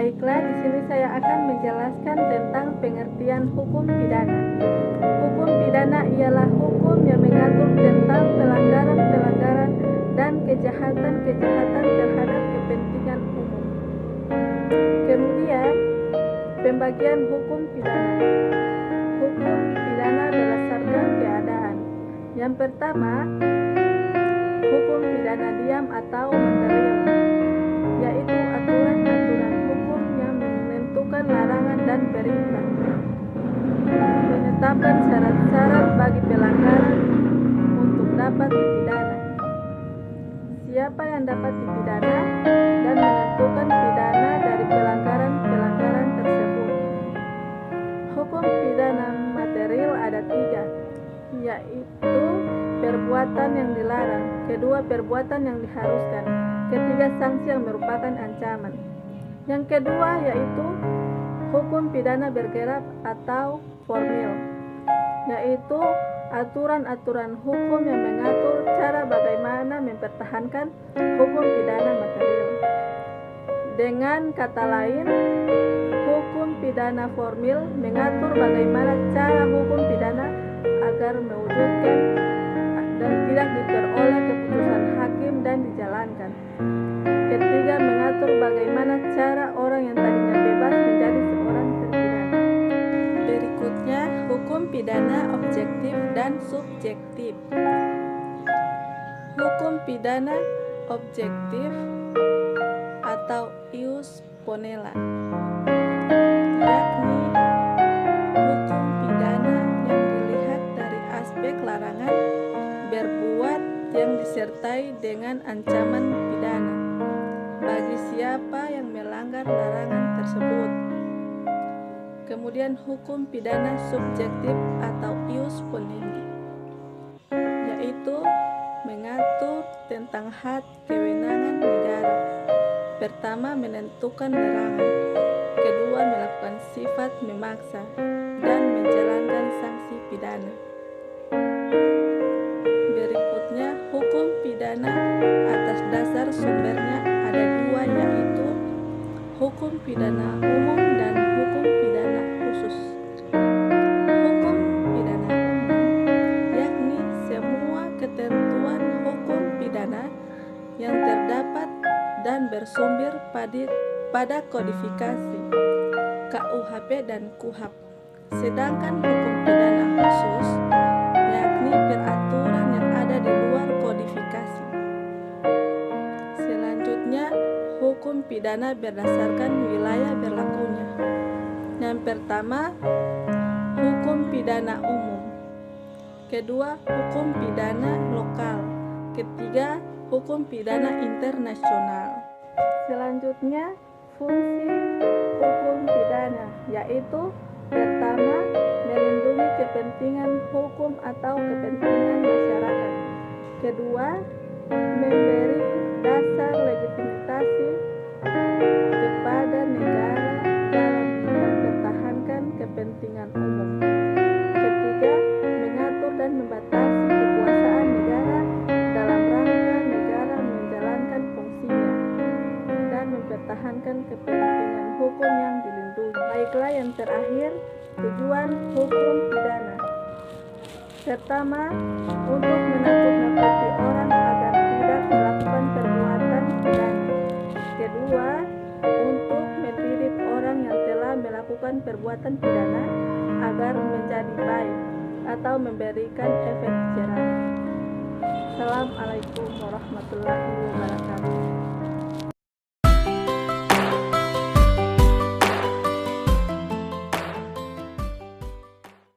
Baiklah, di sini saya akan menjelaskan tentang pengertian hukum pidana. Hukum pidana ialah hukum yang mengatur tentang pelanggaran-pelanggaran dan kejahatan-kejahatan terhadap kepentingan umum. Kemudian, pembagian hukum pidana. Hukum pidana berdasarkan keadaan. Yang pertama, hukum pidana diam atau material, yaitu aturan-aturan hukum yang menentukan larangan dan perintah, menetapkan syarat-syarat bagi pelanggaran untuk dapat dipidana, siapa yang dapat dipidana, dan menentukan pidana dari pelanggaran-pelanggaran tersebut. Hukum pidana material ada 3, yaitu perbuatan yang dilarang, kedua perbuatan yang diharuskan, ketiga sanksi yang merupakan ancaman. Yang kedua yaitu hukum pidana bergerak atau formil, yaitu aturan-aturan hukum yang mengatur cara bagaimana mempertahankan hukum pidana material. Dengan kata lain, hukum pidana formil mengatur bagaimana cara hukum pidana agar mewujudkan dan tidak diperoleh keputusan hakim dan dijalankan. Ketiga, mengatur bagaimana cara orang yang tadinya bebas menjadi seorang terpidana. Berikutnya, hukum pidana objektif dan subjektif. Hukum pidana objektif atau ius ponella, yakni hukum pidana yang dilihat dari aspek larangan berbuat yang disertai dengan ancaman pidana bagi siapa yang melanggar larangan tersebut. Kemudian hukum pidana subjektif atau ius ponendi, yaitu mengatur tentang hak kewenangan negara. Pertama, menentukan larangan, kedua, melakukan sifat memaksa, dan menjalankan sanksi pidana. Berikutnya, hukum pidana atas dasar sumbernya ada 2, yaitu hukum pidana umum dan hukum pidana khusus. Hukum pidana umum yakni semua ketentuan hukum pidana yang terdapat dan bersumber pada kodifikasi KUHP dan KUHAP. Sedangkan hukum pidana khusus yakni peraturan yang ada di luar kodifikasi. Selanjutnya, hukum pidana berdasarkan wilayah berlakunya. Yang pertama, hukum pidana umum. Kedua, hukum pidana lokal. Ketiga, hukum pidana internasional. Selanjutnya, fungsi hukum pidana, yaitu pertama, melindungi kepentingan hukum atau kepentingan masyarakat. Kedua, memberi dasar legitimasi kepada negara dalam mempertahankan kepentingan umum. Ketiga, mengatur dan membatasi kekuasaan negara dalam rangka negara menjalankan fungsinya dan mempertahankan kepentingan hukum yang dilindungi. Baiklah, yang terakhir, tujuan hukum pidana. Pertama, untuk menakut-nakuti orang agar tidak melakukan perbuatan pidana. Kedua, untuk mendidik orang yang telah melakukan perbuatan pidana agar menjadi baik atau memberikan efek jerah. Assalamualaikum warahmatullahi wabarakatuh.